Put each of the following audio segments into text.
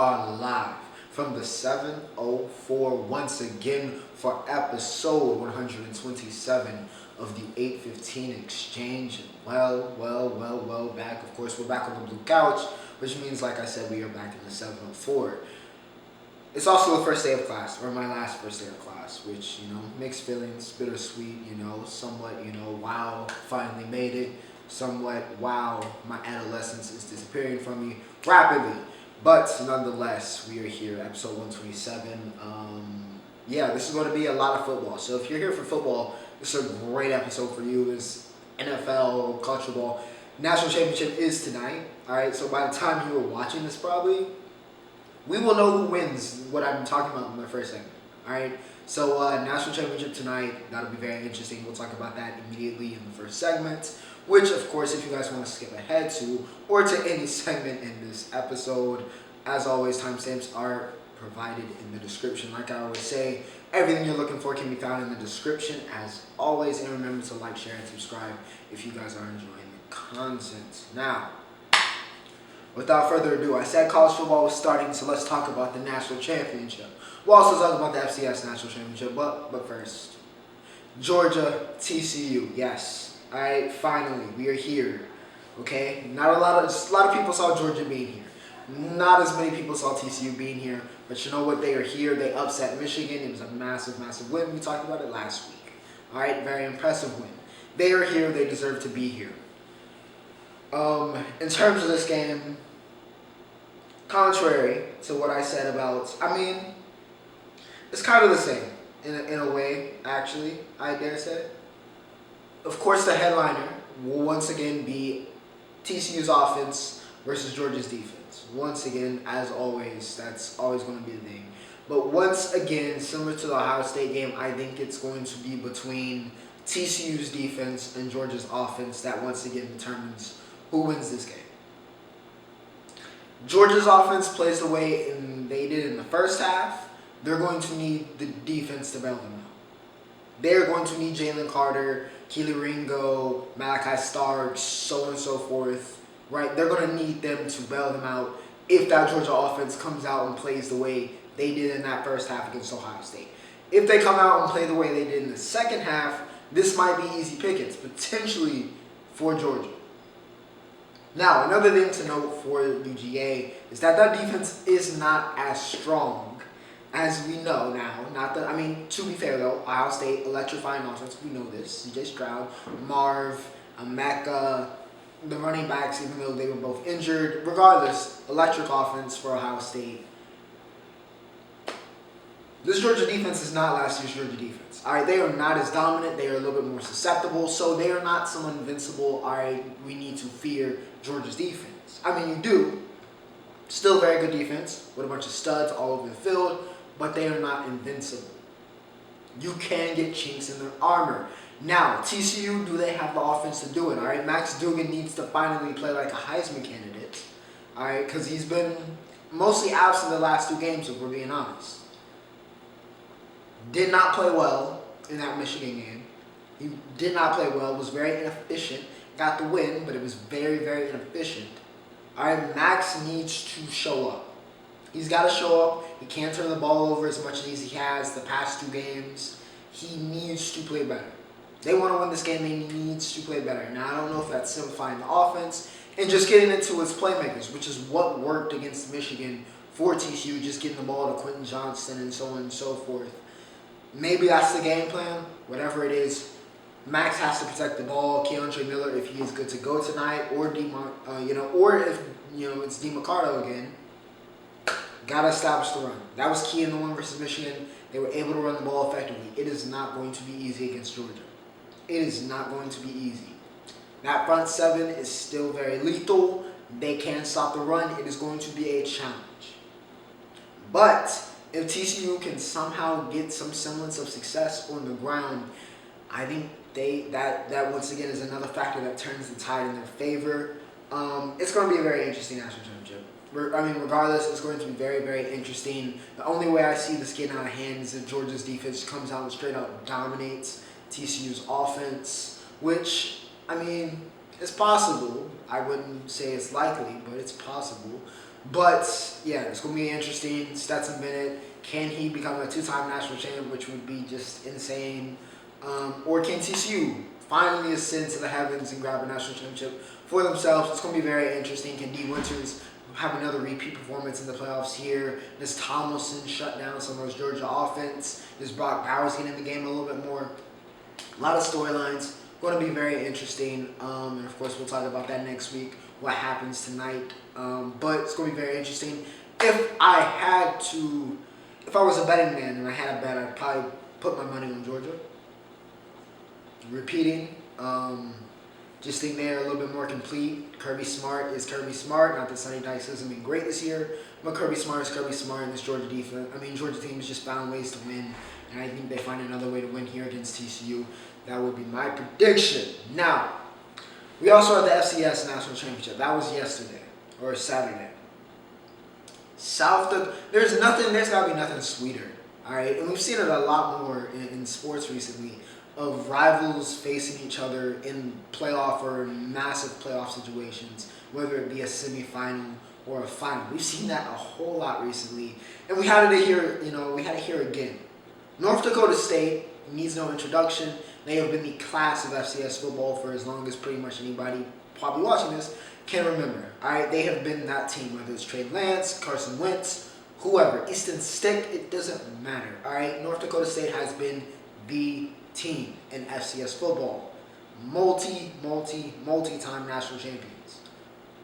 are live from the 704 once again for episode 127 of the 815 Exchange. Well back. Of course, we're back on the blue couch, which means, like I said, we are back in the 704. It's also the first day of class, or my last first day of class, which, mixed feelings, bittersweet, somewhat, wow, finally made it. Somewhat, wow, my adolescence is disappearing from me rapidly. But nonetheless, we are here, episode 127. This is going to be a lot of football. So if you're here for football, this is a great episode for you. It's NFL, college football. National championship is tonight. All right, so by the time you are watching this, probably, we will know who wins what I've been talking about in my first segment. All right, so national championship tonight. That'll be very interesting. We'll talk about that immediately in the first segment. Which, of course, if you guys want to skip ahead to, or to any segment in this episode, as always, timestamps are provided in the description. Like I always say, everything you're looking for can be found in the description, as always. And remember to like, share, and subscribe if you guys are enjoying the content. Now, without further ado, I said college football was starting, so let's talk about the national championship. We'll also talk about the FCS national championship, but first, Georgia, TCU, yes. Alright, finally, we are here. Okay? Not a lot of people saw Georgia being here. Not as many people saw TCU being here. But you know what? They are here. They upset Michigan. It was a massive win. We talked about it last week. Alright, very impressive win. They are here. They deserve to be here. In terms of this game, contrary to what I said about, it's kind of the same in a way, actually, I dare say. Of course, the headliner will once again be TCU's offense versus Georgia's defense. Once again, as always, that's always going to be the thing. But once again, similar to the Ohio State game, I think it's going to be between TCU's defense and Georgia's offense that once again determines who wins this game. Georgia's offense plays the way they did in the first half. They're going to need the defense to bail them out. They're going to need Jalen Carter, Keely Ringo, Malachi Starks, so on and so forth, right? They're going to need them to bail them out if that Georgia offense comes out and plays the way they did in that first half against Ohio State. If they come out and play the way they did in the second half, this might be easy pickings, potentially for Georgia. Now, another thing to note for UGA is that defense is not as strong as we know now. To be fair though, Ohio State, electrifying offense, we know this. CJ Stroud, Marv, Emeka, the running backs, even though they were both injured. Regardless, electric offense for Ohio State. This Georgia defense is not last year's Georgia defense. All right, they are not as dominant. They are a little bit more susceptible. So they are not so invincible. All right, we need to fear Georgia's defense. You do. Still very good defense with a bunch of studs all over the field. But they are not invincible. You can get chinks in their armor. Now, TCU, do they have the offense to do it? All right, Max Duggan needs to finally play like a Heisman candidate. All right, because he's been mostly absent the last two games, if we're being honest. Did not play well in that Michigan game. He did not play well, was very inefficient. Got the win, but it was very inefficient. All right, Max needs to show up. He's got to show up. He can't turn the ball over as much as he has the past two games. He needs to play better. They want to win this game. He needs to play better. Now, I don't know if that's simplifying the offense and just getting it to its playmakers, which is what worked against Michigan for TCU, just getting the ball to Quentin Johnston and so on and so forth. Maybe that's the game plan. Whatever it is, Max has to protect the ball. Keandre Miller, if he is good to go tonight, or or if it's DeMarcado again. Got to establish the run. That was key in the one versus Michigan. They were able to run the ball effectively. It is not going to be easy against Georgia. It is not going to be easy. That front seven is still very lethal. They can stop the run. It is going to be a challenge. But if TCU can somehow get some semblance of success on the ground, I think that once again is another factor that turns the tide in their favor. It's going to be a very interesting national championship. Regardless, it's going to be very interesting. The only way I see this getting out of hand is if Georgia's defense comes out and straight out dominates TCU's offense, which, it's possible. I wouldn't say it's likely, but it's possible. But yeah, it's going to be interesting. Stetson Bennett, can he become a two-time national champion, which would be just insane? Or can TCU finally ascend to the heavens and grab a national championship for themselves? It's going to be very interesting. Can D. Winters have another repeat performance in the playoffs here? Does Tomlinson shut down some of those Georgia offense? Does Brock Bowers get in the game a little bit more? A lot of storylines. Going to be very interesting. And of course, we'll talk about that next week, what happens tonight. But it's going to be very interesting. If I was a betting man and I had a bet, I'd probably put my money on Georgia. Repeating, just think they're a little bit more complete. Kirby Smart is Kirby Smart. Not that Sonny Dykes hasn't been great this year, but Kirby Smart is Kirby Smart, and this Georgia Georgia team has just found ways to win, and I think they find another way to win here against TCU. That would be my prediction. Now, we also had the FCS National Championship. That was yesterday or Saturday. There's got to be nothing sweeter, all right? And we've seen it a lot more in sports recently, of rivals facing each other in playoff or massive playoff situations, whether it be a semifinal or a final. We've seen that a whole lot recently, and we had it here again. North Dakota State needs no introduction. They have been the class of FCS football for as long as pretty much anybody probably watching this can remember. All right, they have been that team, whether it's Trey Lance, Carson Wentz, whoever, Easton Stick, it doesn't matter. All right, North Dakota State has been the team in FCS football. Multi-time national champions.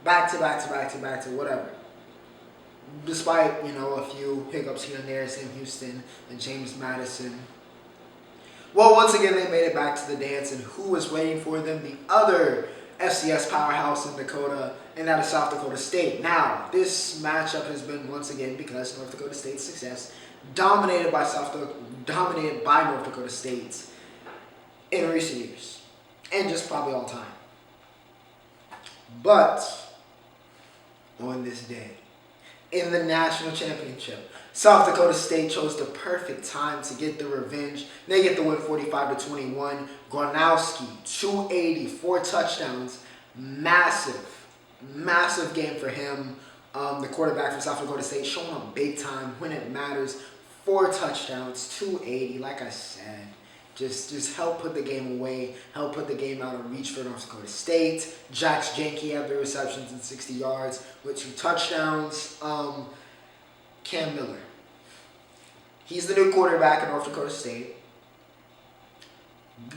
Back to whatever. Despite, a few hiccups here and there, Sam Houston and James Madison. Well, once again, they made it back to the dance, and who was waiting for them? The other FCS powerhouse in Dakota, and that is South Dakota State. Now, this matchup has been, once again, because North Dakota State's success, dominated by North Dakota State in recent years, and just probably all time. But on this day, in the national championship, South Dakota State chose the perfect time to get the revenge. They get the win 45-21. Gronowski, 280, 4 touchdowns. Massive game for him. The quarterback from South Dakota State showing up big time when it matters. 4 touchdowns, 280, like I said. Just help put the game away, help put the game out of reach for North Dakota State. Jax Janke had 3 receptions and 60 yards with 2 touchdowns. Cam Miller. He's the new quarterback at North Dakota State.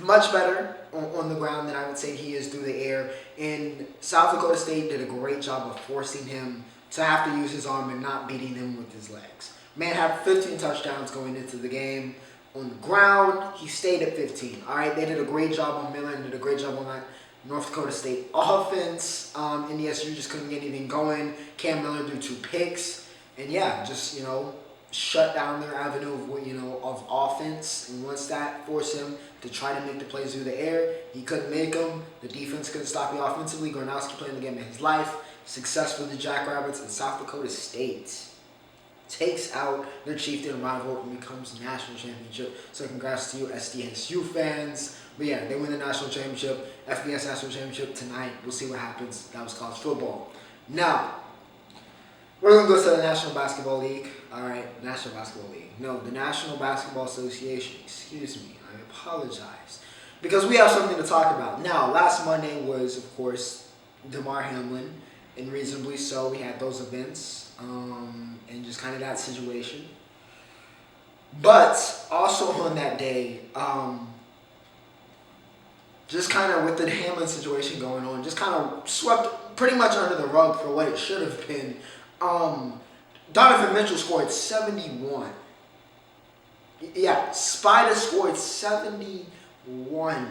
Much better on the ground than I would say he is through the air. And South Dakota State did a great job of forcing him to have to use his arm and not beating him with his legs. Man had 15 touchdowns going into the game. On the ground, he stayed at 15. All right, they did a great job on Miller and did a great job on that North Dakota State offense. NDSU just couldn't get anything going. Cam Miller threw 2 picks. And yeah, just, shut down their avenue of offense. And once that forced him to try to make the plays through the air, he couldn't make them. The defense couldn't stop you offensively. Gronowski playing the game of his life. Success for the Jackrabbits, and South Dakota State takes out their chieftain rival and becomes national championship. So congrats to you SDSU fans. But yeah, they win the national championship, FBS national championship tonight. We'll see what happens. That was college football. Now, we're going to go to the National Basketball League. All right, National Basketball League. No, the National Basketball Association. Excuse me. I apologize. Because we have something to talk about. Now, last Monday was, of course, DeMar Hamlin. And reasonably so, we had those events. And just kind of that situation. But also on that day, just kind of with the Hamlin situation going on, just kind of swept pretty much under the rug for what it should have been. Donovan Mitchell scored 71. Yeah, Spida scored 71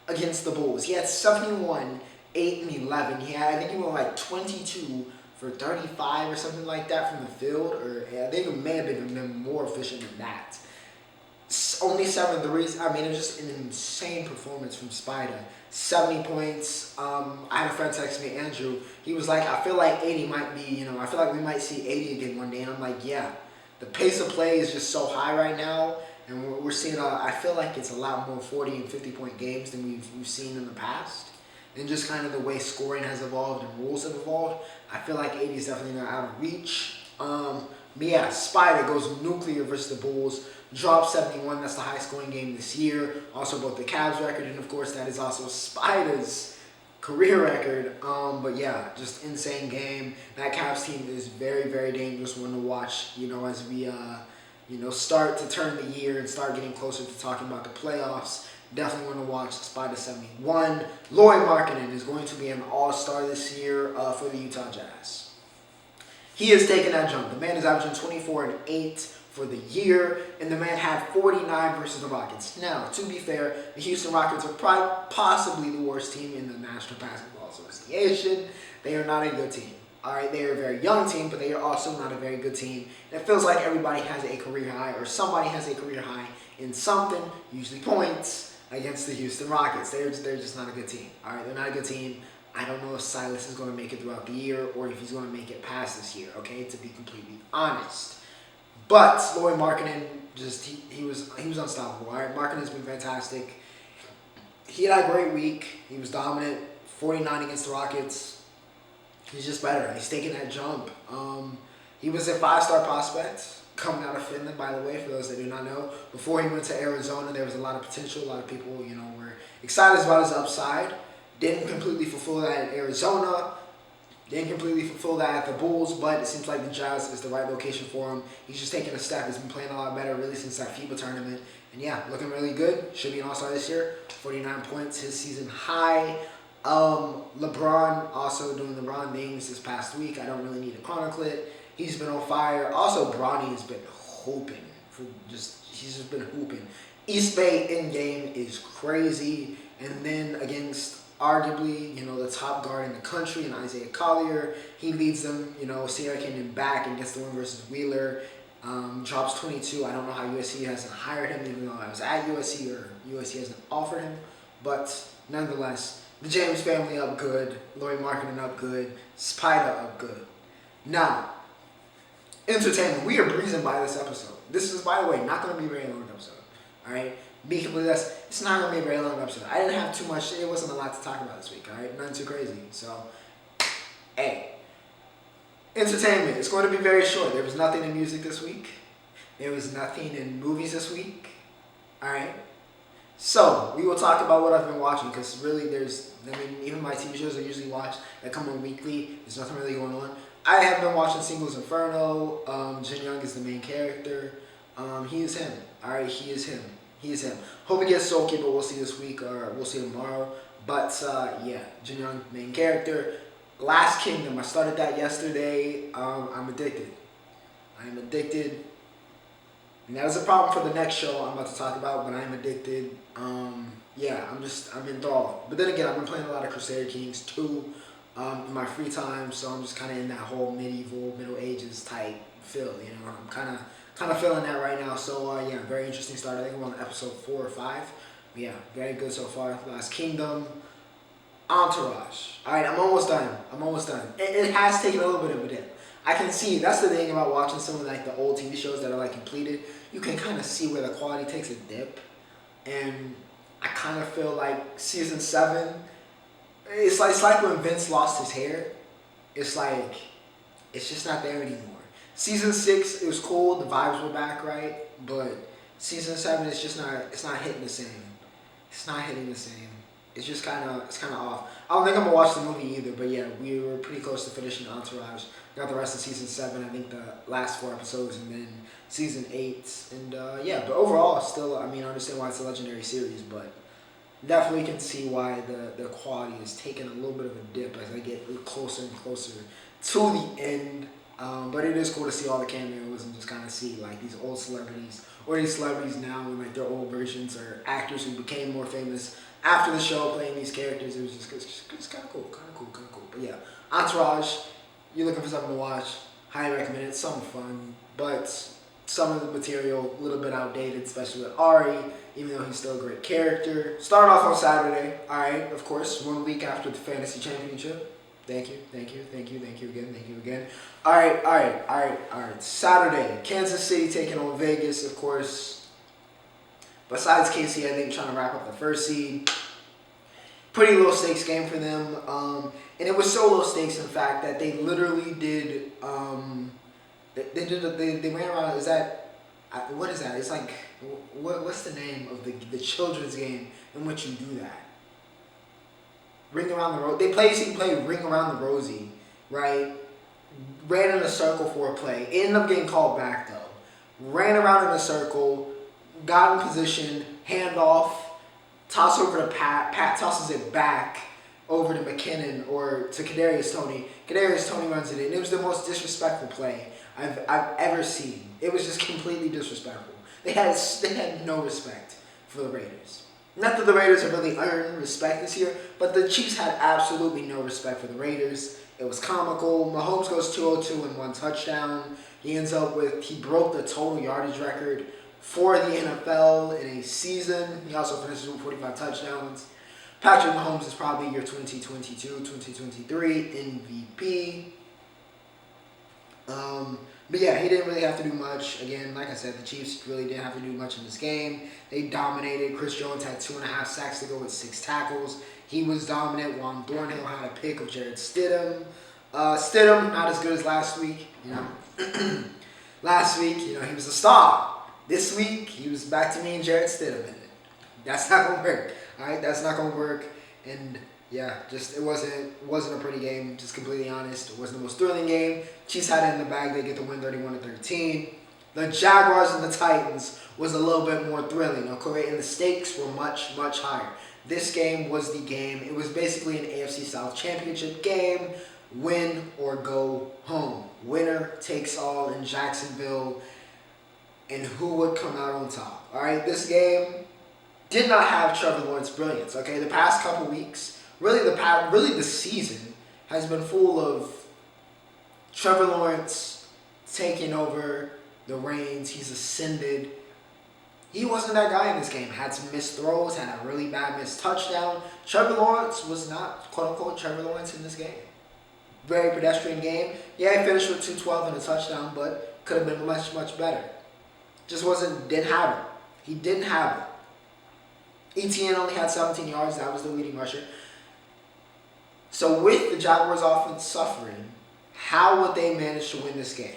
against the Bulls. He had 71, 8, and 11. I think he went like 22 for 35 or something like that from the field. Or I think it may have been more efficient than that. Only 7 threes. I mean, it was just an insane performance from Spida. 70 points. I had a friend text me, Andrew. He was like, I feel like 80 might be, I feel like we might see 80 again one day. And I'm like, yeah. The pace of play is just so high right now. And we're seeing, I feel like it's a lot more 40 and 50 point games than we've seen in the past. and just kind of the way scoring has evolved and rules have evolved, I feel like 80 is definitely not out of reach. But yeah, Spida goes nuclear versus the Bulls. Dropped 71. That's the high scoring game this year. Also broke the Cavs record, and of course that is also Spida's career record. But yeah, just insane game. That Cavs team is very, very dangerous one to watch. As we start to turn the year and start getting closer to talking about the playoffs. Definitely want to watch Spida 71. Lauri Markkanen is going to be an all-star this year for the Utah Jazz. He has taken that jump. The man is averaging 24 and 8 for the year, and the man had 49 versus the Rockets. Now, to be fair, the Houston Rockets are possibly the worst team in the National Basketball Association. They are not a good team. All right, they are a very young team, but they are also not a very good team. And it feels like everybody has a career high, or somebody has a career high in something, usually points, against the Houston Rockets. They're just not a good team. All right, they're not a good team. I don't know if Silas is going to make it throughout the year or if he's going to make it past this year, okay, to be completely honest. But Lauri Markkanen, he was unstoppable, all right? Markkanen's been fantastic. He had a great week. He was dominant, 49 against the Rockets. He's just better. He's taking that jump. He was a 5-star prospect coming out of Finland, by the way, for those that do not know. Before he went to Arizona, there was a lot of potential. A lot of people, were excited about his upside. Didn't completely fulfill that at Arizona. Didn't completely fulfill that at the Bulls, but it seems like the Jazz is the right location for him. He's just taking a step. He's been playing a lot better, really, since that FIBA tournament. And yeah, looking really good. Should be an all-star this year. 49 points, his season high. LeBron also doing LeBron things this past week. I don't really need to chronicle it. He's been on fire. Also, Bronny has been hooping. He's just been hooping. East Bay in-game is crazy. And then against arguably, the top guard in the country, and Isaiah Collier, he leads them. Sierra came in back and gets the win versus Wheeler. Drops 22. I don't know how USC hasn't hired him, even though I was at USC, or USC hasn't offered him. But nonetheless, the James family up good. Lauri Markkanen up good. Spida up good. Now, entertainment. We are breezing by this episode. This is, by the way, not going to be a very long episode. All right? Be completely honest, it's not going to be a very long episode. I didn't have too much. It wasn't a lot to talk about this week, all right? Nothing too crazy. So, hey. Entertainment. It's going to be very short. There was nothing in music this week. There was nothing in movies this week. All right? So, we will talk about what I've been watching, because really even my TV shows I usually watch that come on weekly, there's nothing really going on. I have been watching Singles Inferno. Jin Young is the main character. He is him. All right? He is him. He is him. Hope he gets Soulkey, but we'll see this week, or we'll see tomorrow. But yeah, Jin Young, main character. Last Kingdom, I started that yesterday. I'm addicted. I am addicted. And that is a problem for the next show I'm about to talk about, but I am addicted. Yeah, I'm enthralled. But then again, I've been playing a lot of Crusader Kings 2 in my free time, so I'm just kind of in that whole medieval, Middle Ages type feel, I'm kind of feeling that right now. So yeah, very interesting start. I think I'm on episode 4 or 5. But yeah, very good so far. Last Kingdom. Entourage. Alright, I'm almost done. It has taken a little bit of a dip. I can see, that's the thing about watching some of the old TV shows that are completed. You can kind of see where the quality takes a dip. And I kind of feel like season 7, it's like when Vince lost his hair. It's just not there anymore. Season 6, it was cool. The vibes were back, right? But season 7, it's not hitting the same. It's not hitting the same. It's just kind of off. I don't think I'm gonna watch the movie either. But yeah, we were pretty close to finishing Entourage. Got the rest of season 7. I think the last 4 episodes, and then season 8. And yeah, but overall, still, I understand why it's a legendary series, but definitely can see why the quality is taking a little bit of a dip as I get closer and closer to the end. But it is cool to see all the cameos and just kind of see these old celebrities, or these celebrities now in their old versions, or actors who became more famous after the show playing these characters. It was just kind of cool. But yeah, Entourage, you're looking for something to watch, highly recommend it. Something fun, but some of the material a little bit outdated, especially with Ari, even though he's still a great character. Start off on Saturday, all right, of course, 1 week after the Fantasy Championship. Thank you again. All right. Saturday, Kansas City taking on Vegas, of course. Besides KC, I think, trying to wrap up the first seed. Pretty low stakes game for them. And it was so low stakes, in fact, that they literally did. They ran around. Is that what is that? It's like what's the name of the children's game in which you do that? Ring around the rosy. They play Ring Around the Rosie, right? Ran in a circle for a play. Ended up getting called back though. Ran around in a circle, got in position, handoff, toss over to Pat. Pat tosses it back over to McKinnon or to Kadarius Toney. Kadarius Toney runs it in. It was the most disrespectful play I've ever seen. It was just completely disrespectful. They had no respect for the Raiders. Not that the Raiders have really earned respect this year, but the Chiefs had absolutely no respect for the Raiders. It was comical. Mahomes goes 202 and 1 touchdown. He broke the total yardage record for the NFL in a season. He also finishes with 45 touchdowns. Patrick Mahomes is probably your 2022-2023 MVP. But yeah, he didn't really have to do much. Again, like I said, the Chiefs really didn't have to do much in this game. They dominated. Chris Jones had 2.5 sacks to go with 6 tackles. He was dominant. Juan Thornhill had a pick of Jared Stidham. Stidham, not as good as last week. Last week, he was a star. This week, he was back to me and Jared Stidham. That's not going to work. All right, that's not going to work. And yeah, it wasn't a pretty game, just completely honest. It wasn't the most thrilling game. Chiefs had it in the bag. They get the win 31-13. The Jaguars and the Titans was a little bit more thrilling, okay? And the stakes were much, much higher. This game was the game. It was basically an AFC South championship game. Win or go home. Winner takes all in Jacksonville. And who would come out on top? All right, this game did not have Trevor Lawrence brilliance, okay? The past couple weeks, really the season has been full of Trevor Lawrence taking over the reins. He's ascended. He wasn't that guy in this game. Had some missed throws, had a really bad missed touchdown. Trevor Lawrence was not, quote-unquote, Trevor Lawrence in this game. Very pedestrian game. Yeah, he finished with 212 and a touchdown, but could have been much, much better. Didn't have it. He didn't have it. ETN only had 17 yards. That was the leading rusher. So with the Jaguars offense suffering, how would they manage to win this game?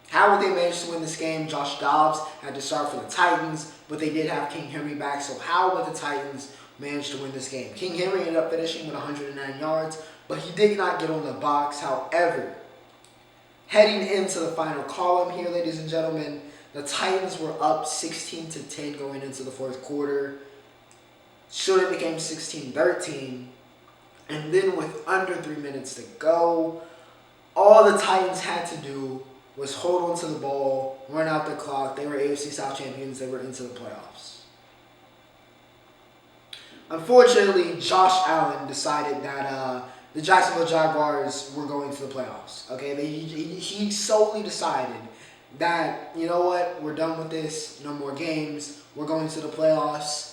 How would they manage to win this game? Josh Dobbs had to start for the Titans, but they did have King Henry back. So how would the Titans manage to win this game? King Henry ended up finishing with 109 yards, but he did not get on the box. However, heading into the final column here, ladies and gentlemen, the Titans were up 16-10 going into the fourth quarter. Should have became 16-13. And then with under 3 minutes to go, all the Titans had to do was hold on to the ball, run out the clock. They were AFC South champions. They were into the playoffs. Unfortunately, Josh Allen decided that the Jacksonville Jaguars were going to the playoffs. Okay, he solely decided that, you know what, we're done with this. No more games. We're going to the playoffs.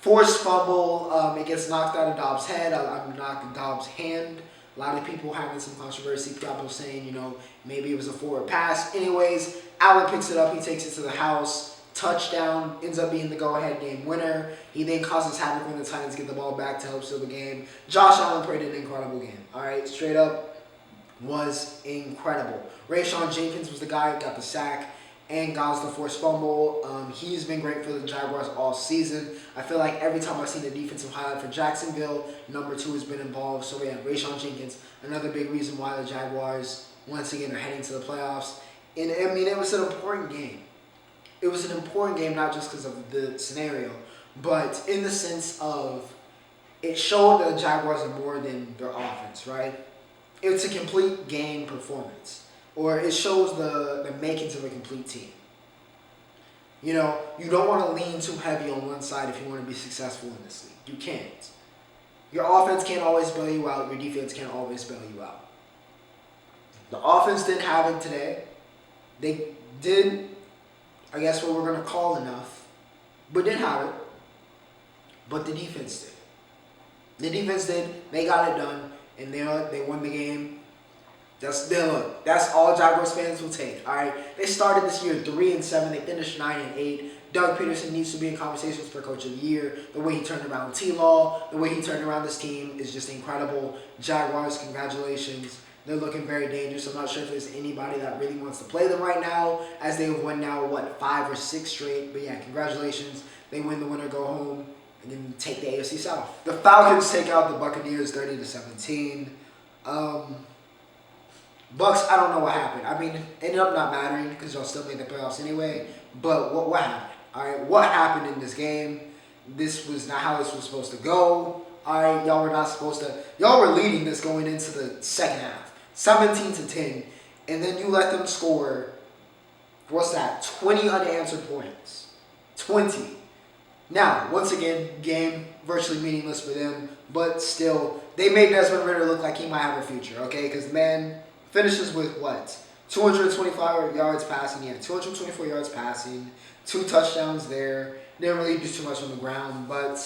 Forced fumble. It gets knocked out of Dobbs' head. Knocked Dobbs' hand. A lot of people having some controversy. People saying, maybe it was a forward pass. Anyways, Allen picks it up. He takes it to the house. Touchdown. Ends up being the go-ahead game winner. He then causes havoc when the Titans get the ball back to help seal the game. Josh Allen played an incredible game. All right, straight up was incredible. Rayshon Jenkins was the guy who got the sack and got the forced fumble. He's been great for the Jaguars all season. I feel like every time I've seen the defensive highlight for Jacksonville, number 2 has been involved. So yeah, Rayshon Jenkins, another big reason why the Jaguars once again are heading to the playoffs. And I mean, it was an important game. It was an important game not just because of the scenario, but in the sense of it showed that the Jaguars are more than their offense, right? It's a complete game performance. Or it shows the makings of a complete team. You don't want to lean too heavy on one side if you want to be successful in this league. You can't. Your offense can't always bail you out. Your defense can't always bail you out. The offense didn't have it today. They did, I guess what we're going to call enough, but didn't have it. But the defense did. The defense did. They got it done. And they won the game. That's all Jaguars fans will take. All right, they started this year 3-7. They finished 9-8. Doug Peterson needs to be in conversations for Coach of the Year. The way he turned around T-Law, the way he turned around this team is just incredible. Jaguars, congratulations. They're looking very dangerous. I'm not sure if there's anybody that really wants to play them right now, as they have won now, 5 or 6 straight. But yeah, congratulations. They win the winner, go home, and then take the AFC South. The Falcons take out the Buccaneers 30-17. Bucks, I don't know what happened. I mean, it ended up not mattering because y'all still made the playoffs anyway. But what happened? All right, what happened in this game? This was not how this was supposed to go. All right, y'all were not supposed to. Y'all were leading this going into the second half, 17-10, and then you let them score. What's that? 20 unanswered points. 20. Now, once again, game virtually meaningless for them, but still, they made Desmond Ridder look like he might have a future. Okay, because the man finishes with what? 225 yards passing. Yeah, 224 yards passing. 2 touchdowns there. Didn't really do too much on the ground, but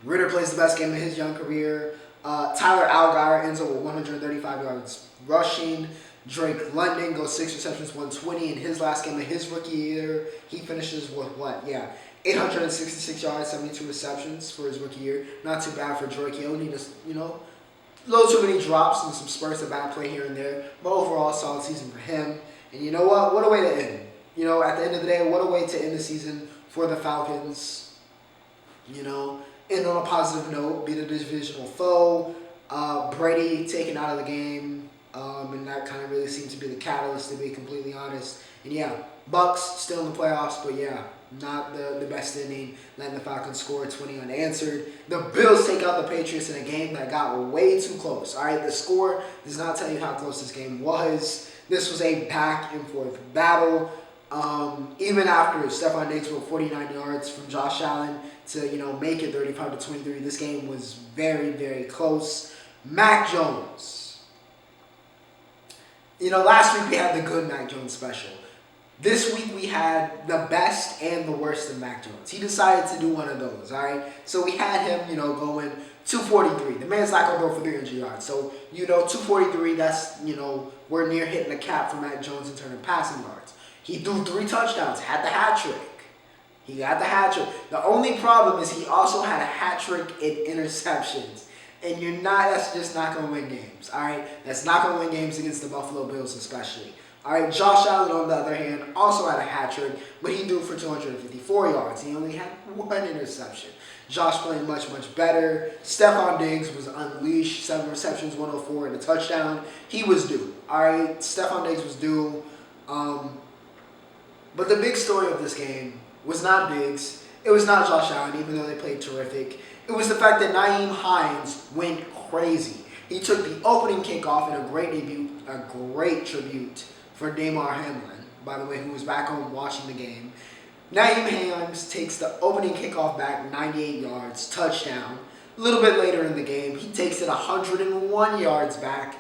Ridder plays the best game of his young career. Tyler Algier ends up with 135 yards rushing. Drake London goes 6 receptions, 120 in his last game of his rookie year. He finishes with what? Yeah, 866 yards, 72 receptions for his rookie year. Not too bad for Drake. He only just, a little too many drops and some spurts of bad play here and there. But overall, solid season for him. And you know what? What a way to end. At the end of the day, what a way to end the season for the Falcons. End on a positive note, beat a divisional foe. Brady taken out of the game. And that kind of really seemed to be the catalyst, to be completely honest. And yeah, Bucks still in the playoffs, but yeah, not the best inning, letting the Falcons score 20 unanswered. The Bills take out the Patriots in a game that got way too close. All right, the score does not tell you how close this game was. This was a back and forth battle. Even after Stephon Diggs with 49 yards from Josh Allen to make it 35-23, this game was very, very close. Mac Jones. Last week we had the good Mac Jones special. This week we had the best and the worst of Mac Jones. He decided to do one of those, all right? So we had him, going 243. The man's not going to go for 300 yards. So, 243, that's, we're near hitting the cap for Mac Jones in terms of passing yards. He threw 3 touchdowns, had the hat trick. He got the hat trick. The only problem is he also had a hat trick in interceptions. And that's just not going to win games, all right? That's not going to win games against the Buffalo Bills especially. All right, Josh Allen, on the other hand, also had a hat trick, but he threw for 254 yards. He only had 1 interception. Josh playing much, much better. Stephon Diggs was unleashed, 7 receptions, 104, and a touchdown. He was due, all right? Stephon Diggs was due. But the big story of this game was not Diggs. It was not Josh Allen, even though they played terrific. It was the fact that Nyheim Hines went crazy. He took the opening kickoff in a great tribute for Damar Hamlin, by the way, who was back home watching the game. Nyheim Hines takes the opening kickoff back 98 yards, touchdown. A little bit later in the game, he takes it 101 yards back.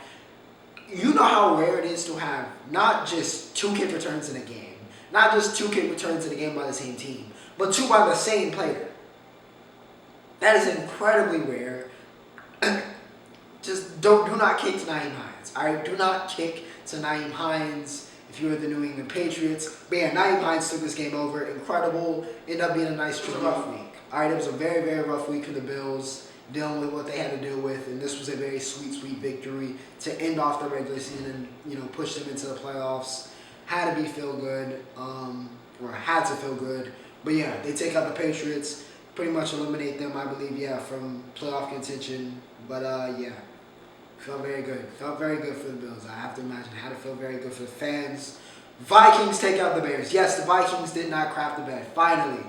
You know how rare it is to have not just 2 kick returns in a game, not just 2 kick returns in a game by the same team, but 2 by the same player. That is incredibly rare. Just do not kick to Nyheim Hines. All right, do not kick to Nyheim Hines if you're the New England Patriots. But yeah, Nyheim Hines took this game over. Incredible. Ended up being a nice, rough week. All right, it was a very, very rough week for the Bills, dealing with what they had to deal with, and this was a very sweet, sweet victory to end off the regular season and push them into the playoffs. Had to feel good. But yeah, they take out the Patriots. Pretty much eliminate them, I believe, from playoff contention. But, felt very good. Felt very good for the Bills. I have to imagine how to feel very good for the fans. Vikings take out the Bears. Yes, the Vikings did not crap the bed. Finally,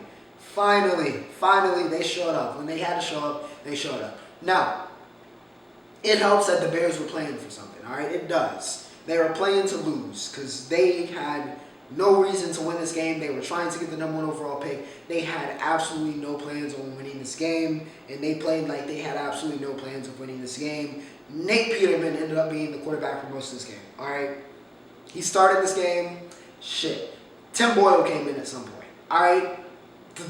they showed up. When they had to show up, they showed up. Now, it helps that the Bears were playing for something, all right? It does. They were playing to lose because they had no reason to win this game. They were trying to get the number 1 overall pick. They had absolutely no plans on winning this game, and they played like they had absolutely no plans of winning this game. Nate Peterman ended up being the quarterback for most of this game, all right? He started this game. Tim Boyle came in at some point, all right?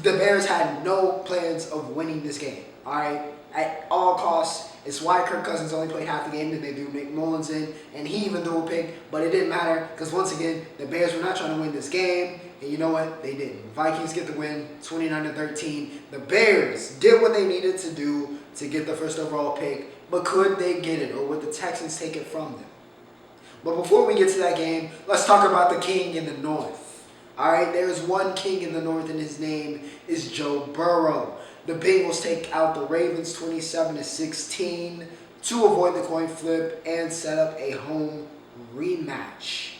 The Bears had no plans of winning this game, all right? At all costs. It's why Kirk Cousins only played half the game. Then they threw Nick Mullins in, and he even threw a pick, but it didn't matter because, once again, the Bears were not trying to win this game. and you know what? They didn't. Vikings get the win, 29-13. The Bears did what they needed to do to get the first overall pick, but could they get it, or would the Texans take it from them? But before we get to that game, let's talk about the king in the north. All right, there's one king in the north, and his name is Joe Burrow. The Bengals take out the Ravens 27-16 to avoid the coin flip and set up a home rematch.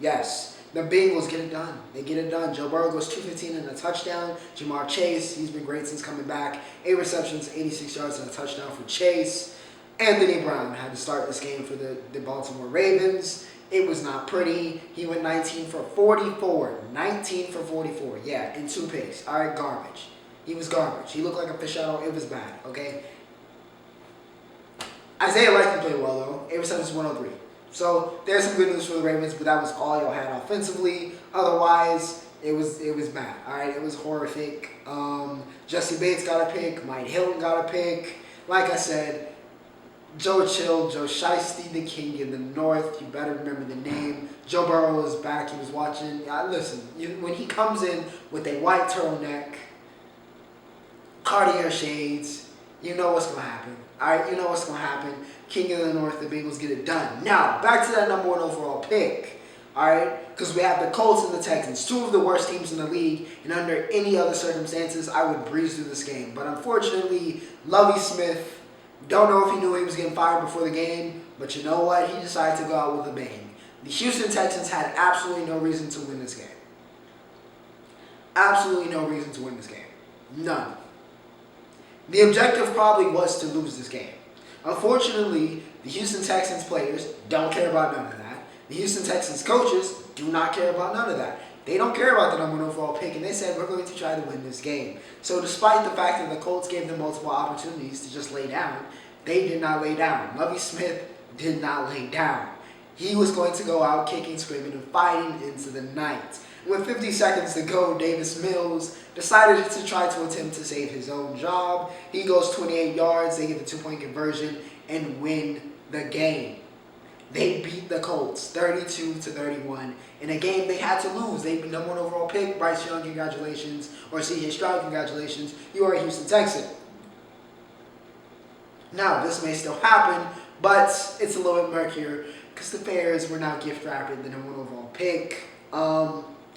Yes, the Bengals get it done. They get it done. Joe Burrow goes 215 and a touchdown. Jamar Chase, he's been great since coming back. 8 receptions, 86 yards and a touchdown for Chase. Anthony Brown had to start this game for the Baltimore Ravens. It was not pretty. He went 19 for 44. 19 for 44. Yeah, and 2 picks. All right, garbage. He was garbage. He looked like a fish out of. It was bad, okay? Isaiah Likely played well, though. 8 receptions, 103. So there's some good news for the Ravens, but that was all y'all had offensively. Otherwise, it was bad. All right, it was horrific. Jesse Bates got a pick. Mike Hilton got a pick. Like I said, Joe Chill, Joe Shiesty, the king in the north. You better remember the name. Joe Burrow was back. He was watching. Listen, when he comes in with a white turtleneck, Cartier shades, you know what's going to happen. All right, you know what's going to happen. King of the North, the Bengals get it done. Now, back to that number 1 overall pick. All right, because we have the Colts and the Texans, 2 of the worst teams in the league, and under any other circumstances, I would breeze through this game. But unfortunately, Lovie Smith, don't know if he knew he was getting fired before the game, but you know what? He decided to go out with a bang. The Houston Texans had absolutely no reason to win this game. Absolutely no reason to win this game. None. The objective probably was to lose this game. Unfortunately, the Houston Texans players don't care about none of that. The Houston Texans coaches do not care about none of that. They don't care about the number 1 overall pick, and they said, we're going to try to win this game. So despite the fact that the Colts gave them multiple opportunities to just lay down, they did not lay down. Lovie Smith did not lay down. He was going to go out kicking, screaming, and fighting into the night. With 50 seconds to go, Davis Mills decided to try to attempt to save his own job. He goes 28 yards, they get the 2-point conversion, and win the game. They beat the Colts 32-31 in a game they had to lose. They beat number 1 overall pick, Bryce Young, congratulations, or CJ Stroud, congratulations. You are a Houston Texan. Now, this may still happen, but it's a little bit murkier because the Bears were now gift wrapped the number 1 overall pick.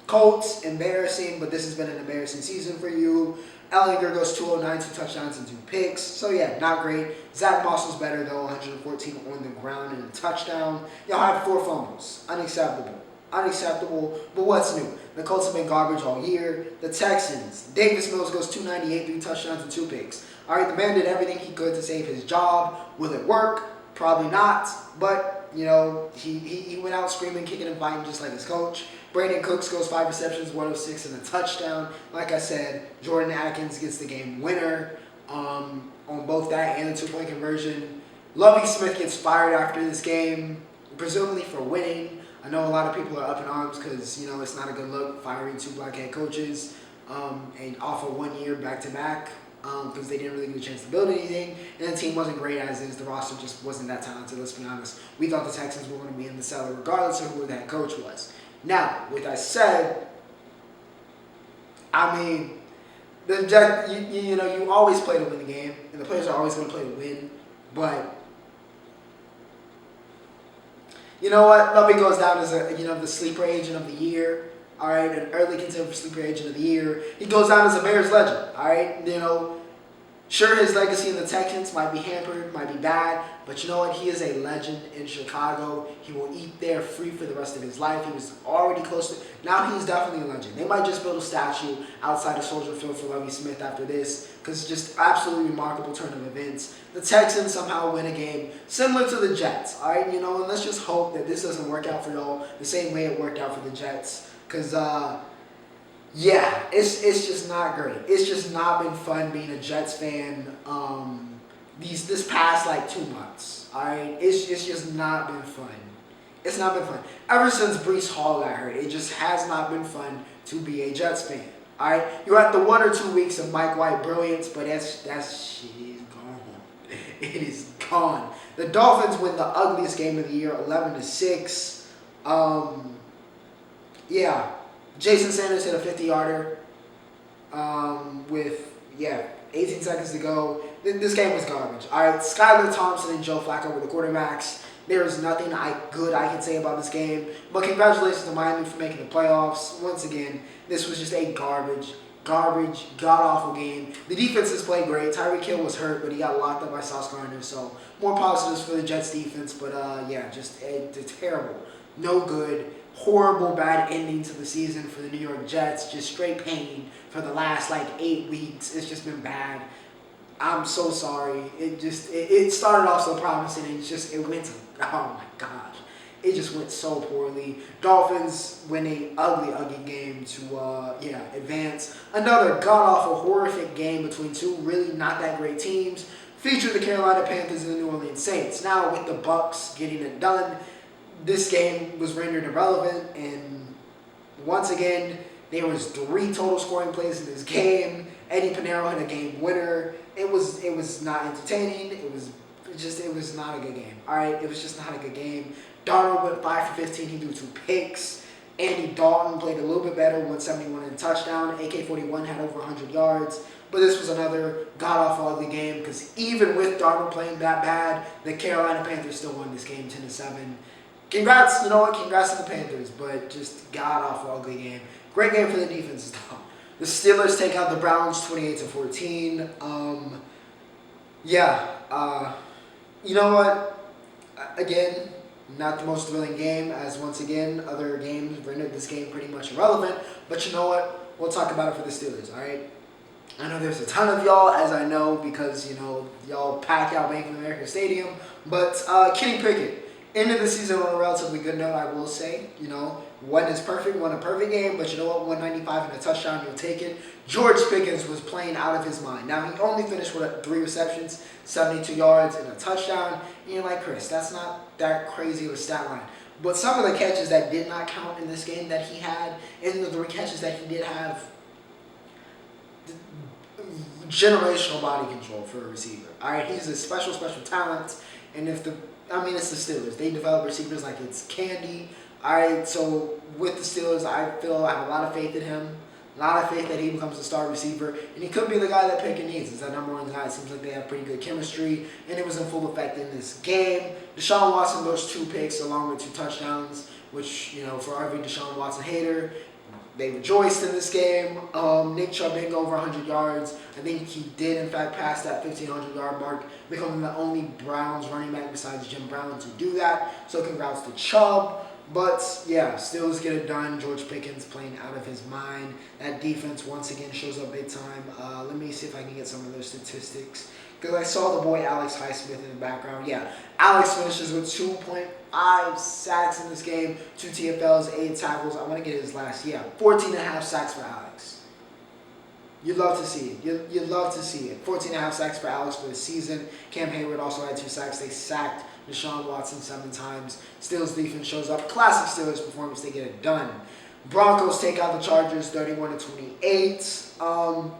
Colts, embarrassing, but this has been an embarrassing season for you. Ellinger goes 209, 2 touchdowns and 2 picks. So, yeah, not great. Zach Moss was better, though, 114 on the ground and a touchdown. Y'all had 4 fumbles. Unacceptable. Unacceptable. But what's new? The Colts have been garbage all year. The Texans, Davis Mills goes 298, 3 touchdowns and 2 picks. All right, the man did everything he could to save his job. Will it work? Probably not. But, you know, he went out screaming, kicking, and fighting just like his coach. Brandon Cooks goes 5 receptions, 106, and a touchdown. Like I said, Jordan Atkins gets the game winner on both that and the 2-point conversion. Lovie Smith gets fired after this game, presumably for winning. I know a lot of people are up in arms because, you know, it's not a good look firing 2 black head coaches and off of 1 year back-to-back because they didn't really get a chance to build anything. And the team wasn't great as is. The roster just wasn't that talented, let's be honest. We thought the Texans were going to be in the cellar regardless of who the head coach was. Now, with that said, I mean, you know, you always play to win the game, and the players are always going to play to win. But you know what? Lovie goes down as the sleeper agent of the year. All right, an early contender for sleeper agent of the year. He goes down as a Bears legend. All right, you know. Sure, his legacy in the Texans might be hampered, might be bad, but you know what? He is a legend in Chicago. He will eat there free for the rest of his life. He was already close to. Now he's definitely a legend. They might just build a statue outside of Soldier Field for Lovie Smith after this, because it's just absolutely remarkable turn of events. The Texans somehow win a game similar to the Jets. All right, you know, and let's just hope that this doesn't work out for y'all the same way it worked out for the Jets, because yeah, it's just not great. It's just not been fun being a Jets fan this past like 2 months. All right, it's just not been fun. It's not been fun ever since Breece Hall got hurt. It just has not been fun to be a Jets fan. All right, you're at the 1 or 2 weeks of Mike White brilliance, but that shit is gone. It is gone. The Dolphins win the ugliest game of the year, 11-6. Yeah. Jason Sanders hit a 50-yarder with 18 seconds to go. This game was garbage. All right, Skylar Thompson and Joe Flacco were the quarterbacks. There is nothing good I can say about this game. But congratulations to Miami for making the playoffs. Once again, this was just a garbage, god-awful game. The defenses played great. Tyreek Hill was hurt, but he got locked up by Sauce Gardner. So more positives for the Jets defense. But just terrible. No good. Horrible, bad ending to the season for the New York Jets. Just straight pain for the last 8 weeks. It's just been bad. I'm so sorry. It started off so promising and it went to, oh my gosh. It just went so poorly. Dolphins win a ugly game to advance. Another god-awful, horrific game between two really not that great teams. Featured the Carolina Panthers and the New Orleans Saints. Now with the Bucks getting it done, this game was rendered irrelevant, and once again, there was 3 total scoring plays in this game. Eddie Pinero hit a game winner. It was not entertaining. It was not a good game. All right, it was just not a good game. Darnold went 5 for 15. He threw 2 picks. Andy Dalton played a little bit better, 171 and a touchdown. AK-41 had over 100 yards. But this was another god-awful ugly game because even with Darnold playing that bad, the Carolina Panthers still won this game 10-7. Congrats, congrats to the Panthers, but just god-awful ugly game. Great game for the defenses, though. The Steelers take out the Browns 28-14. You know what? Again, not the most thrilling game, as once again, other games rendered this game pretty much irrelevant. But you know what? We'll talk about it for the Steelers, all right? I know there's a ton of y'all, as I know, because, y'all pack out Bank of America Stadium. But Kenny Pickett, ended the season on a relatively good note, I will say. Won a perfect game, but you know what? 195 and a touchdown, you'll take it. George Pickens was playing out of his mind. Now, he only finished with 3 receptions, 72 yards, and a touchdown. And you're like, Chris, that's not that crazy of a stat line. But some of the catches that did not count in this game that he had, and the 3 catches that he did have, generational body control for a receiver. All right, he's a special talent, and it's the Steelers. They develop receivers like it's candy. All right, so with the Steelers, I have a lot of faith in him. A lot of faith that he becomes a star receiver, and he could be the guy that Pickett needs. It's that number 1 guy. It seems like they have pretty good chemistry, and it was in full effect in this game. Deshaun Watson those 2 picks along with 2 touchdowns, which, for every Deshaun Watson hater, they rejoiced in this game. Nick Chubb didn't go over 100 yards. I think he did, in fact, pass that 1,500-yard mark, becoming the only Browns running back besides Jim Brown to do that. So congrats to Chubb. But, Steelers get it done. George Pickens playing out of his mind. That defense, once again, shows up big time. Let me see if I can get some of those statistics. Because I saw the boy Alex Highsmith in the background. Alex finishes with 2.5 sacks in this game. 2 TFLs, 8 tackles. I want to get his last. 14.5 sacks for Alex. You'd love to see it. You'd love to see it. 14.5 sacks for Alex for the season. Cam Hayward also had 2 sacks. They sacked Deshaun Watson 7 times. Steelers defense shows up. Classic Steelers performance. They get it done. Broncos take out the Chargers 31-28.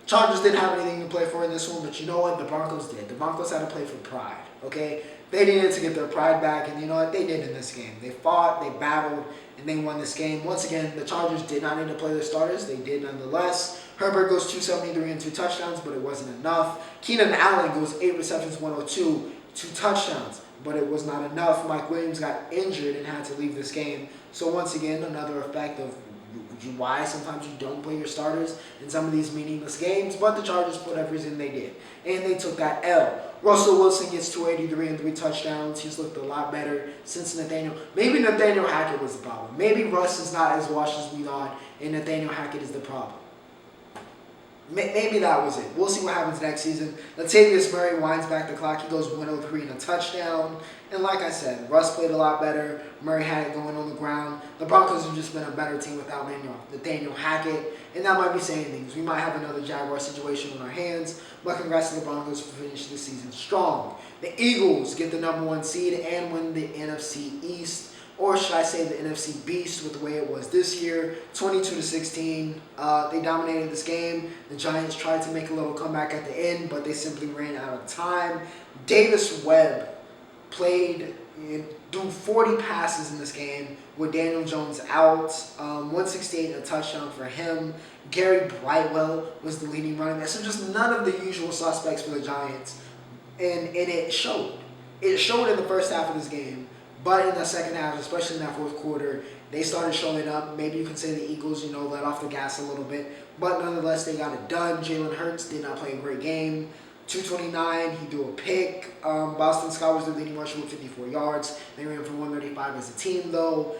Chargers didn't have anything to play for in this one, but you know what? The Broncos did. The Broncos had to play for pride, okay? They needed to get their pride back, and you know what? They did in this game. They fought, they battled, and they won this game. Once again, the Chargers did not need to play their starters. They did nonetheless. Herbert goes 273 and 2 touchdowns, but it wasn't enough. Keenan Allen goes 8 receptions, 102, 2 touchdowns, but it was not enough. Mike Williams got injured and had to leave this game. So once again, another effect of why sometimes you don't play your starters in some of these meaningless games, but the Chargers put everything they did, and they took that L. Russell Wilson gets 283 and 3 touchdowns. He's looked a lot better since Nathaniel. Maybe Nathaniel Hackett was the problem. Maybe Russ is not as washed as we thought, and Nathaniel Hackett is the problem. Maybe that was it. We'll see what happens next season. Latavius Murray winds back the clock. He goes 103 and a touchdown. And like I said, Russ played a lot better. Murray had it going on the ground. The Broncos have just been a better team without Nathaniel Hackett. And that might be saying things. We might have another Jaguar situation on our hands. But congrats to the Broncos for finishing the season strong. The Eagles get the number 1 seed and win the NFC East. Or should I say the NFC Beast with the way it was this year, 22-16. They dominated this game. The Giants tried to make a little comeback at the end, but they simply ran out of time. Davis Webb played do 40 passes in this game with Daniel Jones out, 168 and a touchdown for him. Gary Brightwell was the leading running back. So just none of the usual suspects for the Giants. And it showed. It showed in the first half of this game. But in the second half, especially in that fourth quarter, they started showing up. Maybe you can say the Eagles, let off the gas a little bit. But nonetheless, they got it done. Jalen Hurts did not play a great game. 229, he threw a pick. Boston Scott was the leading rusher with 54 yards. They ran for 135 as a team, though.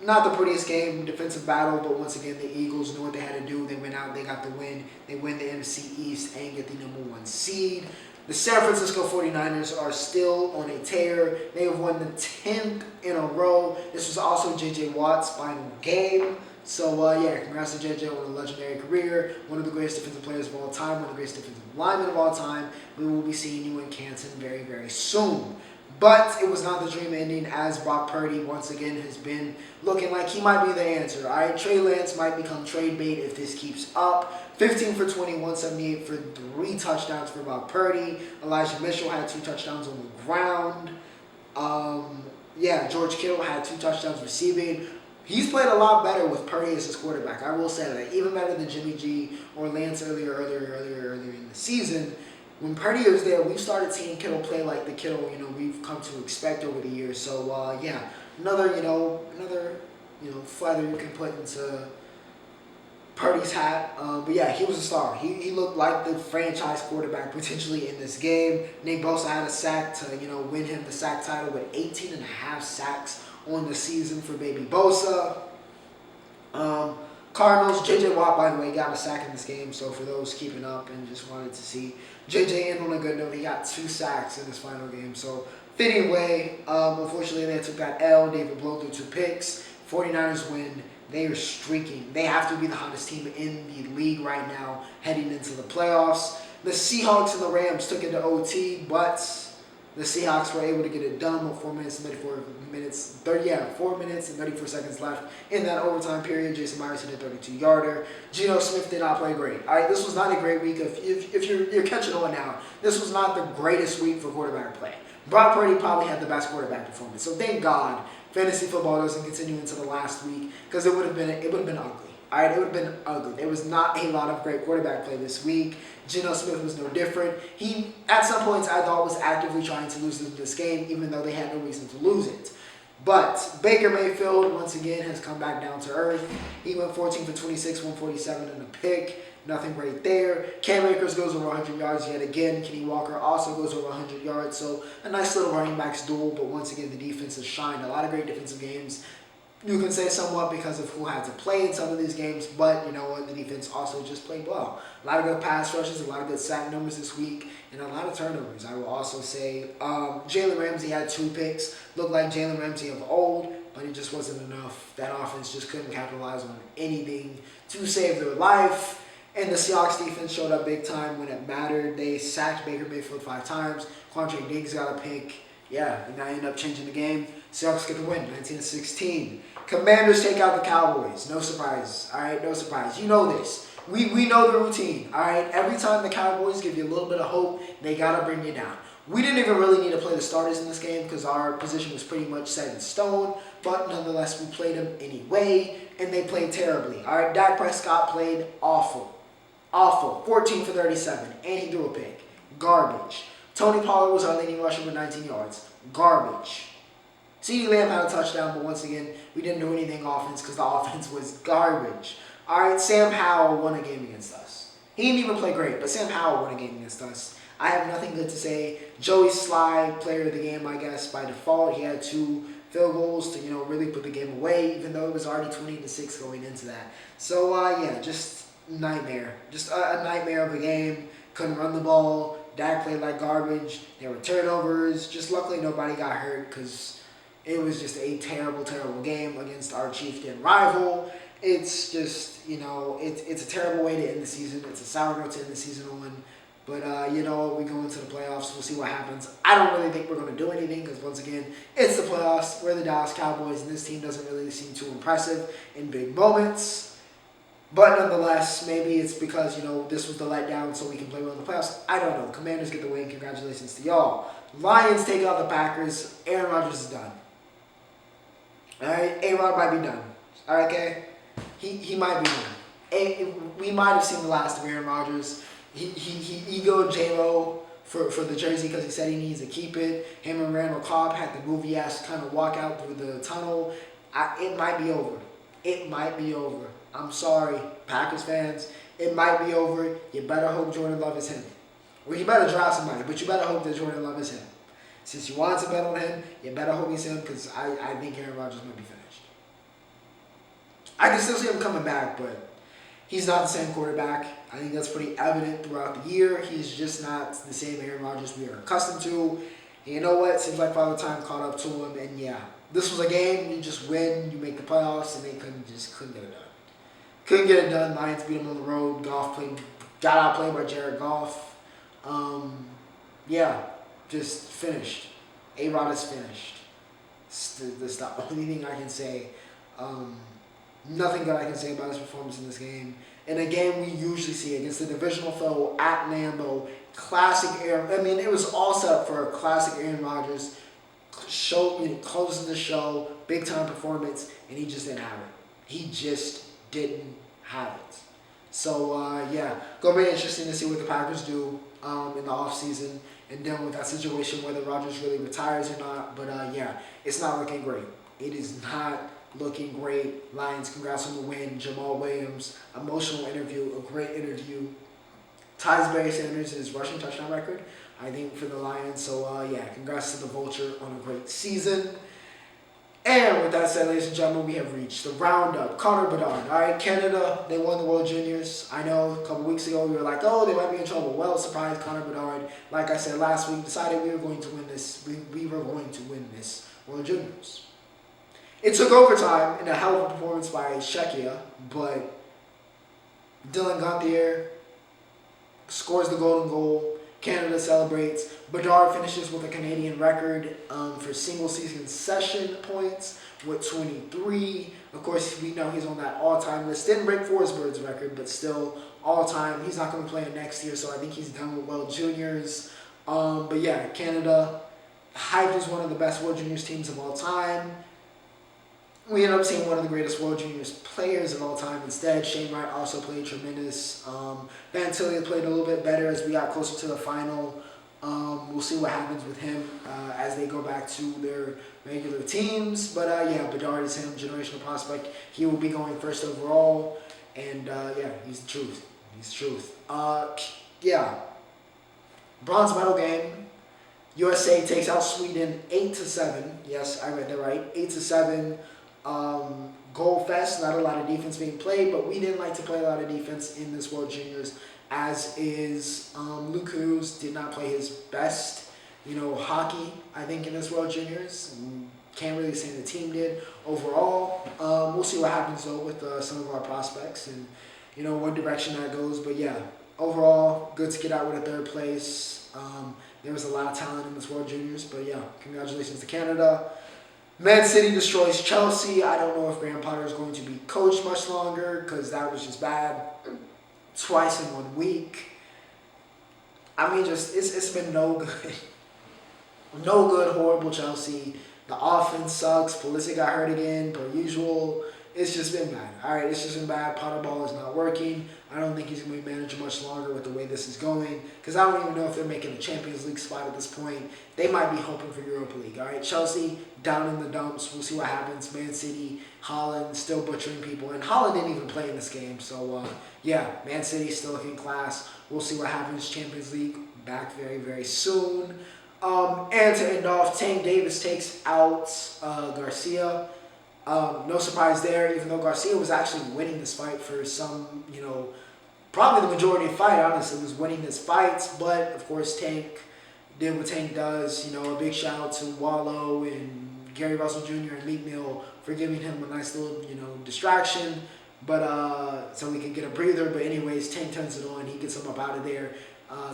Not the prettiest game, defensive battle, but once again, the Eagles knew what they had to do. They went out, they got the win. They win the NFC East and get the #1 seed. The San Francisco 49ers are still on a tear. They have won the 10th in a row. This was also J.J. Watt's final game. So, congrats to J.J. on a legendary career. One of the greatest defensive players of all time. One of the greatest defensive linemen of all time. We will be seeing you in Canton very, very soon. But it was not the dream ending, as Brock Purdy once again has been looking like he might be the answer. All right, Trey Lance might become trade bait if this keeps up. 15 for 20, 178 for 3 touchdowns for Brock Purdy. Elijah Mitchell had 2 touchdowns on the ground. George Kittle had 2 touchdowns receiving. He's played a lot better with Purdy as his quarterback. I will say that. Even better than Jimmy G or Lance earlier in the season. When Purdy was there, we've started seeing Kittle play like the Kittle, we've come to expect over the years. So, another feather you can put into Purdy's hat. He was a star. He looked like the franchise quarterback potentially in this game. Nick Bosa had a sack to, win him the sack title with 18 and a half sacks on the season for baby Bosa. Cardinals, J.J. Watt, by the way, got a sack in this game. So for those keeping up and just wanted to see J.J. in on a good note, he got 2 sacks in this final game. So fitting way. Unfortunately, they took that L. David Blow threw 2 picks. 49ers win. They are streaking. They have to be the hottest team in the league right now heading into the playoffs. The Seahawks and the Rams took it to OT, but the Seahawks were able to get it done with 4 minutes and 34 seconds left in that overtime period. Jason Myers hit a 32-yarder. Geno Smith did not play great. All right, this was not a great week. If you're catching on now, this was not the greatest week for quarterback play. Brock Purdy probably had the best quarterback performance. So thank God fantasy football doesn't continue into the last week, because it would have been ugly. All right, it would have been ugly. There was not a lot of great quarterback play this week. Geno Smith was no different. He, at some points, I thought was actively trying to lose this game, even though they had no reason to lose it. But Baker Mayfield, once again, has come back down to earth. He went 14 for 26, 147 and a pick. Nothing great there. Cam Akers goes over 100 yards yet again. Kenny Walker also goes over 100 yards. So a nice little running backs duel. But once again, the defense has shined. A lot of great defensive games. You can say somewhat because of who had to play in some of these games, but you know what? The defense also just played well. A lot of good pass rushes, a lot of good sack numbers this week, and a lot of turnovers. I will also say Jalen Ramsey had 2 picks. Looked like Jalen Ramsey of old, but it just wasn't enough. That offense just couldn't capitalize on anything to save their life. And the Seahawks defense showed up big time when it mattered. They sacked Baker Mayfield 5 times. Quandre Diggs got a pick. Yeah, and that ended up changing the game. Seahawks get the win, 19-16. Commanders take out the Cowboys. No surprise. All right, no surprise. You know this. We know the routine. All right, every time the Cowboys give you a little bit of hope, they got to bring you down. We didn't even really need to play the starters in this game because our position was pretty much set in stone. But nonetheless, we played them anyway, and they played terribly. All right, Dak Prescott played awful. Awful. 14 for 37, and he threw a pick. Garbage. Tony Pollard was our leading rusher with 19 yards. Garbage. CeeDee Lamb had a touchdown, but once again, we didn't do anything offense because the offense was garbage. All right, Sam Howell won a game against us. He didn't even play great, but Sam Howell won a game against us. I have nothing good to say. Joey Sly, player of the game, I guess, by default. He had 2 field goals to, really put the game away, even though it was already 20-6 going into that. So, just nightmare. Just a nightmare of a game. Couldn't run the ball. Dak played like garbage. There were turnovers. Just luckily nobody got hurt because it was just a terrible, terrible game against our chieftain rival. It's just, it's a terrible way to end the season. It's a sour note to end the season on. But, we go into the playoffs. We'll see what happens. I don't really think we're going to do anything because, once again, it's the playoffs. We're the Dallas Cowboys, and this team doesn't really seem too impressive in big moments. But nonetheless, maybe it's because, this was the letdown so we can play well in the playoffs. I don't know. Commanders get the win. Congratulations to y'all. Lions take out the Packers. Aaron Rodgers is done. All right? A-Rod might be done. All right, okay? He might be done. We might have seen the last of Aaron Rodgers. He egoed J-Lo for the jersey because he said he needs to keep it. Him and Randall Cobb had the movie-ass kind of walk out through the tunnel. It might be over. It might be over. I'm sorry, Packers fans. It might be over. You better hope Jordan Love is him. Well, you better draft somebody, but you better hope that Jordan Love is him. Since you want to bet on him, you better hope he's him because I think Aaron Rodgers might be finished. I can still see him coming back, but he's not the same quarterback. I think that's pretty evident throughout the year. He's just not the same Aaron Rodgers we are accustomed to. And you know what? Seems like Father Time caught up to him. And yeah, this was a game. You just win. You make the playoffs, and they couldn't get it done. Couldn't get it done. Lions beat him on the road. Got outplayed by Jared Goff. Yeah, just finished. A-Rod is finished. That's the only thing I can say. Nothing good I can say about his performance in this game. In a game we usually see against the divisional foe at Lambeau, classic Aaron. I mean, it was all set up for a classic Aaron Rodgers closing the show, big time performance, and he just didn't have it. He just didn't have it. So yeah, gonna be interesting to see what the Packers do in the offseason and dealing with that situation, whether Rodgers really retires or not. But yeah, it's not looking great. It is not looking great. Lions, congrats on the win. Jamal Williams, emotional interview, a great interview. Ties Barry Sanders his rushing touchdown record, I think, for the Lions. So yeah, congrats to the Vulture on a great season. And with that said, ladies and gentlemen, we have reached the Roundup. Connor Bedard. All right, Canada, they won the World Juniors. I know a couple weeks ago we were like, oh, they might be in trouble. Well, surprise, Connor Bedard, like I said last week, decided we were going to win this. We were going to win this World Juniors. It took overtime in a hell of a performance by Shekia, but Dylan Gauthier scores the golden goal. Canada celebrates. Bedard finishes with a Canadian record for single season session points with 23. Of course, we know he's on that all-time list. Didn't break Forsberg's record, but still all-time. He's not going to play it next year, so I think he's done with World Juniors. But yeah, Canada, hyped as one of the best World Juniors teams of all time. We ended up seeing one of the greatest World Juniors players of all time instead. Shane Wright also played tremendous. Van Tillia played a little bit better as we got closer to the final. We'll see what happens with him as they go back to their regular teams. But yeah, Bedard is him, generational prospect. He will be going first overall. And yeah, he's the truth. He's the truth. Yeah, bronze medal game. USA takes out Sweden 8-7. Yes, I read that right. 8-7. Goal fest, not a lot of defense being played, but we didn't like to play a lot of defense in this World Juniors, as is Luke Hughes did not play his best, hockey, I think, in this World Juniors. Can't really say the team did overall. We'll see what happens, though, with some of our prospects and, what direction that goes. But, yeah, overall, good to get out with a third place. There was a lot of talent in this World Juniors, but, yeah, congratulations to Canada. Man City destroys Chelsea. I don't know if Graham Potter is going to be coached much longer because that was just bad. Twice in 1 week. I mean, it's been no good. No good, horrible Chelsea. The offense sucks. Pulisic got hurt again, per usual. It's just been bad. All right, it's just been bad. Potter ball is not working. I don't think he's going to be manager much longer with the way this is going because I don't even know if they're making a Champions League spot at this point. They might be hoping for Europa League. All right, Chelsea down in the dumps. We'll see what happens. Man City, Holland still butchering people. And Holland didn't even play in this game. So, yeah, Man City still looking class. We'll see what happens. Champions League back very, very soon. And to end off, Tank Davis takes out Garcia. No surprise there, even though Garcia was actually winning this fight for some, probably the majority of the fight, honestly, was winning this fight. But, of course, Tank did what Tank does. A big shout out to Wallow and Gary Russell Jr. and Meek Mill for giving him a nice little, distraction. But, so we could get a breather. But anyways, Tank turns it on. He gets him up out of there.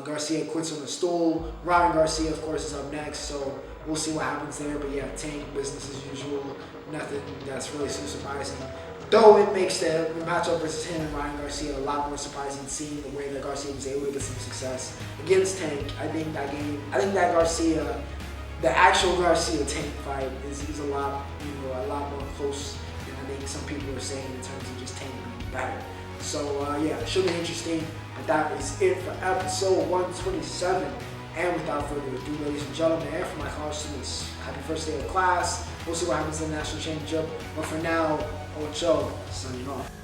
Garcia quits on the stool. Ryan Garcia, of course, is up next. So we'll see what happens there. But, yeah, Tank, business as usual. Nothing that's really so surprising. Though it makes the matchup versus him and Ryan Garcia a lot more surprising, seeing the way that Garcia was able to get some success against Tank. I think that Garcia, the actual Garcia Tank fight is a lot, a lot more close than I think some people are saying in terms of just Tank being better. So yeah, it should be interesting. But that is it for episode 127. And without further ado, ladies and gentlemen, and for my college students, happy first day of class. We'll see what happens in the national championship. But for now, Ocho signing off.